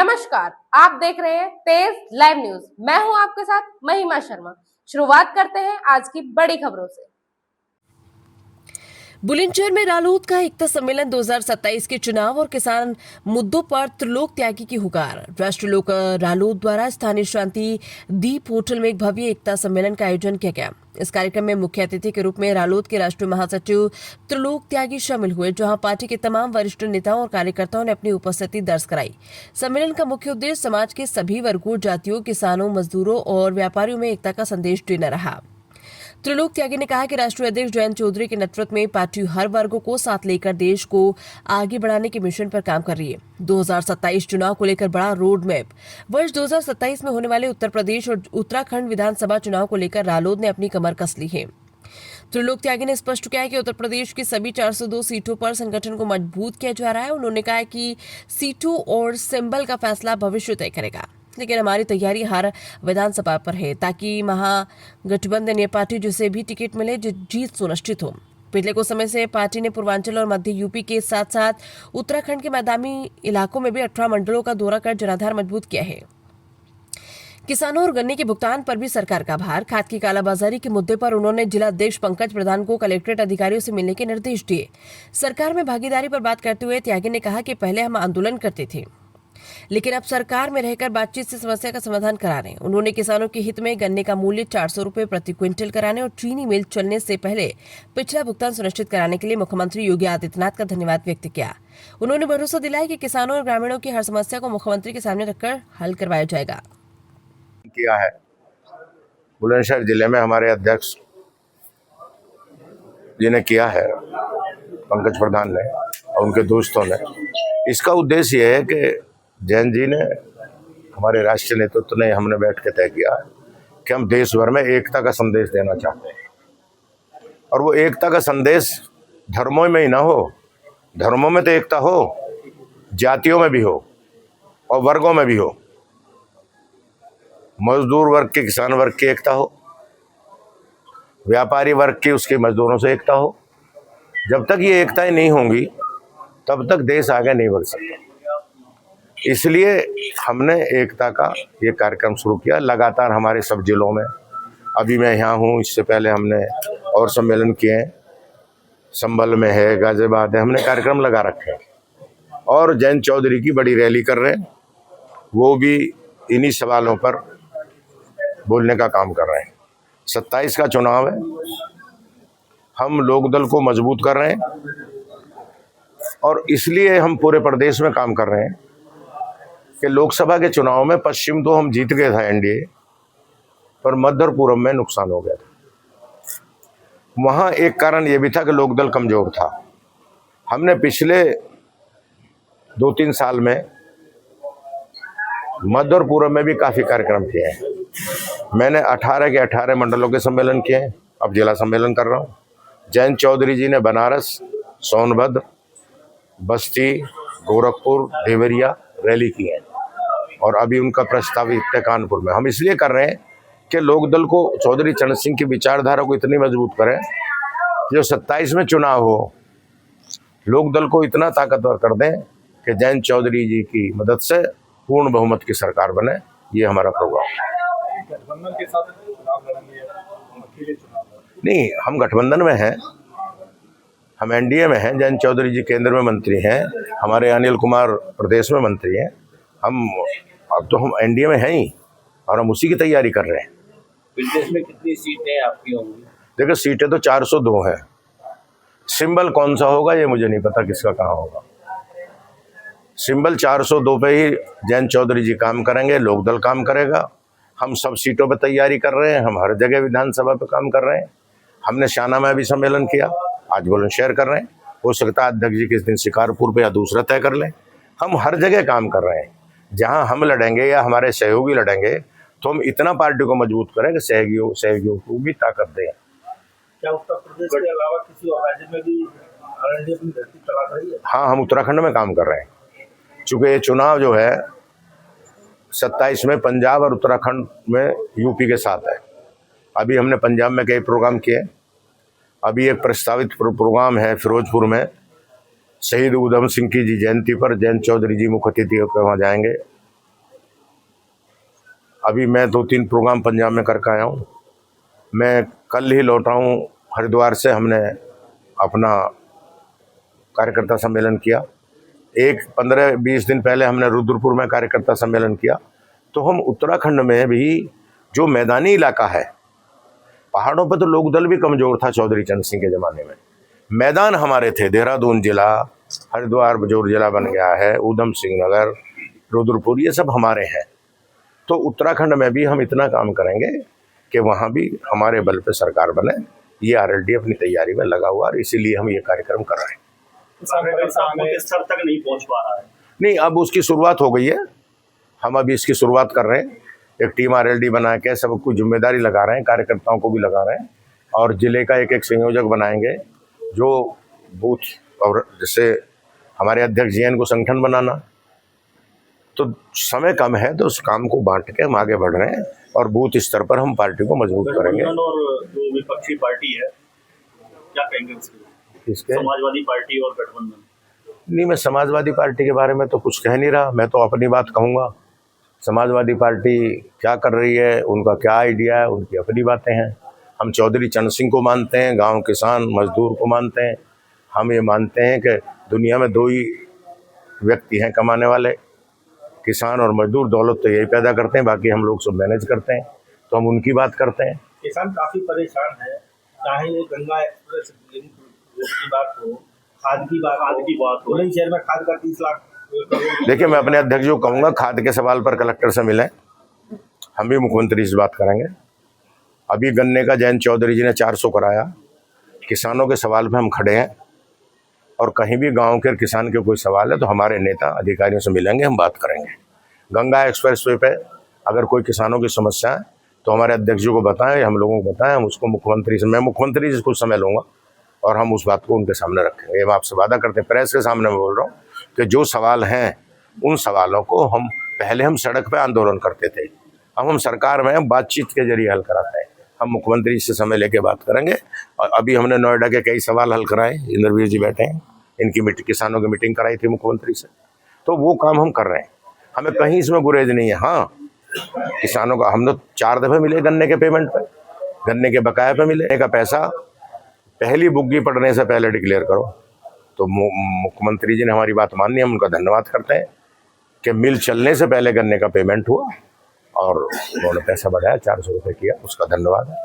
नमस्कार, आप देख रहे हैं तेज लाइव न्यूज। मैं हूं आपके साथ महिमा शर्मा। शुरुआत करते हैं आज की बड़ी खबरों से। बुलंदशहर में रालोद का एकता सम्मेलन 2027 के चुनाव और किसान मुद्दों पर त्रिलोक त्यागी की हुकार। राष्ट्रीय लोक रालोद द्वारा स्थानीय शांति दीप होटल में एक भव्य एकता सम्मेलन का आयोजन किया गया। इस कार्यक्रम में मुख्य अतिथि के रूप में रालोद के राष्ट्रीय महासचिव त्रिलोक त्यागी शामिल हुए, जहां पार्टी के तमाम वरिष्ठ नेताओं और कार्यकर्ताओं ने अपनी उपस्थिति दर्ज कराई। सम्मेलन का मुख्य उद्देश्य समाज के सभी वर्गों, जातियों, किसानों, मजदूरों और व्यापारियों में एकता का संदेश देना रहा। त्रिलोक त्यागी ने कहा कि राष्ट्रीय अध्यक्ष जयंत चौधरी के नेतृत्व में पार्टी हर वर्ग को साथ लेकर देश को आगे बढ़ाने के मिशन पर काम कर रही है। 2027 चुनाव को लेकर बड़ा रोड मैप। वर्ष 2027 में होने वाले उत्तर प्रदेश और उत्तराखंड विधानसभा चुनाव को लेकर रालोद ने अपनी कमर कस ली है। त्रिलोक त्यागी ने स्पष्ट किया कि उत्तर प्रदेश की सभी 402 सीटों पर संगठन को मजबूत किया जा रहा है। उन्होंने कहा कि सीटों और सिंबल का फैसला भविष्य तय करेगा, लेकिन हमारी तैयारी हर विधानसभा पर है ताकि महागठबंधन या पार्टी जिसे भी टिकट मिले जीत सुनिश्चित हो। पिछले कुछ समय से पार्टी ने पूर्वांचल और मध्य यूपी के साथ साथ उत्तराखंड के मैदानी इलाकों में भी 18 मंडलों का दौरा कर जनाधार मजबूत किया है। किसानों और गन्ने के भुगतान पर भी सरकार का भार। खाद की कालाबाजारी के मुद्दे पर उन्होंने जिला अध्यक्ष पंकज प्रधान को कलेक्ट्रेट अधिकारियों से मिलने के निर्देश दिए। सरकार में भागीदारी पर बात करते हुए त्यागी ने कहा कि पहले हम आंदोलन करते थे, लेकिन अब सरकार में रहकर बातचीत से समस्या का समाधान करा रहे हैं। उन्होंने किसानों के हित में गन्ने का मूल्य 400 रुपए प्रति क्विंटल कराने और चीनी मिल चलने से पहले पिछला भुगतान सुनिश्चित कराने के लिए मुख्यमंत्री योगी आदित्यनाथ का धन्यवाद व्यक्त किया। उन्होंने भरोसा दिलाया कि किसानों और ग्रामीणों की हर समस्या को मुख्यमंत्री के सामने रखकर हल करवाया जाएगा। किया है बुलंदशहर जिले में हमारे अध्यक्ष जी ने किया है, पंकज प्रधान ने और उनके दोस्तों ने। इसका उद्देश्य यह है कि जैन जी ने, हमारे राष्ट्रीय नेतृत्व ने, हमने बैठ के तय किया कि हम देश भर में एकता का संदेश देना चाहते हैं। और वो एकता का संदेश धर्मों में ही ना हो, धर्मों में तो एकता हो, जातियों में भी हो और वर्गों में भी हो। मजदूर वर्ग की, किसान वर्ग की एकता हो, व्यापारी वर्ग की, उसके मजदूरों से एकता हो। जब तक ये एकताएं नहीं होंगी तब तक देश आगे नहीं बढ़ सकता। इसलिए हमने एकता का ये कार्यक्रम शुरू किया लगातार हमारे सब जिलों में। अभी मैं यहाँ हूँ, इससे पहले हमने और सम्मेलन किए हैं, संभल में है, गाजियाबाद है, हमने कार्यक्रम लगा रखे हैं। और जयंत चौधरी की बड़ी रैली कर रहे हैं, वो भी इन्हीं सवालों पर बोलने का काम कर रहे हैं। 27 का चुनाव है, हम लोकदल को मजबूत कर रहे हैं और इसलिए हम पूरे प्रदेश में काम कर रहे हैं कि लोकसभा के चुनाव में पश्चिम तो हम जीत गए था एनडीए, पर मध्य और पूर्व में नुकसान हो गया था। वहाँ एक कारण ये भी था कि लोकदल कमजोर था। हमने पिछले 2-3 साल में मध्य और पूर्व में भी काफ़ी कार्यक्रम किए हैं। मैंने 18 के 18 मंडलों के सम्मेलन किए हैं, अब जिला सम्मेलन कर रहा हूँ। जयंत चौधरी जी ने बनारस, सोनभद्र, बस्ती, गोरखपुर, देवरिया रैली की है और अभी उनका प्रस्तावित है कानपुर में। हम इसलिए कर रहे हैं कि लोकदल को, चौधरी चरण सिंह की विचारधारा को इतनी मजबूत करें जो 27 में चुनाव हो, लोकदल को इतना ताकतवर कर दें कि जयंत चौधरी जी की मदद से पूर्ण बहुमत की सरकार बने। ये हमारा प्रोग्राम है। गठबंधन के साथ चुनाव लड़ेंगे, अकेले चुनाव लड़ेंगे? नहीं, हम गठबंधन में हैं, हम एनडीए में हैं। जयंत चौधरी जी केंद्र में मंत्री हैं, हमारे अनिल कुमार प्रदेश में मंत्री हैं। अब तो हम एनडीए में हैं ही और हम उसी की तैयारी कर रहे हैं। विदेश में कितनी सीटें आपकी होंगी? देखो, सीटें तो 402 हैं। सिंबल कौन सा होगा ये मुझे नहीं पता, किसका कहाँ होगा। सिंबल 402 पे ही जयंत चौधरी जी काम करेंगे, लोकदल काम करेगा। हम सब सीटों पे तैयारी कर रहे हैं, हम हर जगह विधानसभा पे काम कर रहे हैं। हमने शाना में भी सम्मेलन किया, आज बुलंदशहर कर रहे हैं। हो सकता है अध्यक्ष जी किस दिन शिकारपुर पे या दूसरा तय कर लें। हम हर जगह काम कर रहे हैं। जहां हम लड़ेंगे या हमारे सहयोगी लड़ेंगे तो हम इतना पार्टी को मजबूत करें कि सहयोगियों को भी ताकत दें। क्या उत्तर प्रदेश के अलावा किसी और राज्य में भी आरएलडी अपनी धरती चला रही है? हाँ, हम उत्तराखंड में काम कर रहे हैं। चूँकि ये चुनाव जो है 27 में पंजाब और उत्तराखंड में यूपी के साथ है। अभी हमने पंजाब में कई प्रोग्राम किए। अभी एक प्रस्तावित प्रोग्राम है फिरोजपुर में, शहीद उधम सिंह की जी जयंती पर जयंत चौधरी जी मुख्य अतिथि होकर वहाँ जाएंगे। अभी मैं 2-3 प्रोग्राम पंजाब में करके आया हूँ। मैं कल ही लौटा हूँ हरिद्वार से। हमने अपना कार्यकर्ता सम्मेलन किया। 15-20 दिन पहले हमने रुद्रपुर में कार्यकर्ता सम्मेलन किया। तो हम उत्तराखंड में भी जो मैदानी इलाका है, पहाड़ों पर तो लोकदल भी कमज़ोर था चौधरी चरण सिंह के ज़माने में। मैदान हमारे थे, देहरादून जिला, हरिद्वार बजोर जिला बन गया है, ऊधम सिंह नगर, रुद्रपुर, ये सब हमारे हैं। तो उत्तराखंड में भी हम इतना काम करेंगे कि वहाँ भी हमारे बल पे सरकार बने। ये आरएलडी अपनी तैयारी में लगा हुआ और इसीलिए हम ये कार्यक्रम कर रहे हैं। स्तर तक नहीं पहुँच पा रहा है। नहीं, अब उसकी शुरुआत हो गई है। हम अभी इसकी शुरुआत कर रहे हैं। एक टीम आरएलडी बना के सबको जिम्मेदारी लगा रहे हैं, कार्यकर्ताओं को भी लगा रहे हैं, और जिले का एक संयोजक बनाएंगे जो बूथ, और जैसे हमारे अध्यक्ष जी हैं, इनको संगठन बनाना। तो समय कम है तो उस काम को बांट के हम आगे बढ़ रहे हैं और बूथ स्तर पर हम पार्टी को मजबूत करेंगे। और जो विपक्षी पार्टी है, क्या कहेंगे इसके? समाजवादी पार्टी और गठबंधन। नहीं, मैं समाजवादी पार्टी के बारे में तो कुछ कह नहीं रहा। मैं तो अपनी बात कहूँगा। समाजवादी पार्टी क्या कर रही है, उनका क्या आइडिया है, उनकी अपनी बातें हैं। हम चौधरी चरण सिंह को मानते हैं, गांव किसान मजदूर को मानते हैं। हम ये मानते हैं कि दुनिया में 2 ही व्यक्ति हैं कमाने वाले, किसान और मजदूर। दौलत तो यही पैदा करते हैं, बाकी हम लोग सब मैनेज करते हैं। तो हम उनकी बात करते हैं। किसान काफी परेशान है, चाहे ये गंगा एक्सप्रेस की बात हो, खाद की बात हो। शहर में खाद का 30 लाख। देखिए, मैं अपने अध्यक्ष को कहूँगा, खाद के सवाल पर कलेक्टर से मिलें। हम भी मुख्यमंत्री से बात करेंगे। अभी गन्ने का जयंत चौधरी जी ने 400 कराया। किसानों के सवाल पे हम खड़े हैं, और कहीं भी गांव के किसान के कोई सवाल है तो हमारे नेता अधिकारियों से मिलेंगे, हम बात करेंगे। गंगा एक्सप्रेसवे पे अगर कोई किसानों की समस्या है तो हमारे अध्यक्ष जी को बताएं, हम लोगों को बताएं। हम उसको मैं मुख्यमंत्री से कुछ समय लूँगा और हम उस बात को उनके सामने रखेंगे। मैं आपसे वादा करते हैं, प्रेस के सामने मैं बोल रहा हूँ कि जो सवाल हैं उन सवालों को पहले हम सड़क पे आंदोलन करते थे, अब हम सरकार में बातचीत के जरिए हल कराते हैं। हम मुख्यमंत्री से समय लेके बात करेंगे। और अभी हमने नोएडा के कई सवाल हल कराए, इंद्रवीर जी बैठे हैं, इनकी किसानों की मीटिंग कराई थी मुख्यमंत्री से। तो वो काम हम कर रहे हैं, हमें कहीं इसमें गुरेज नहीं है। हाँ, किसानों का हम लोग 4 दफ़े मिले गन्ने के पेमेंट पे, गन्ने के बकाया पे मिले का पैसा पहली बुग्गी पड़ने से पहले डिक्लेयर करो। तो मुख्यमंत्री जी ने हमारी बात मानी, हम उनका धन्यवाद करते हैं कि मिल चलने से पहले गन्ने का पेमेंट हुआ और उन्होंने पैसा बढ़ाया, 400 रुपये किया, उसका धन्यवाद है।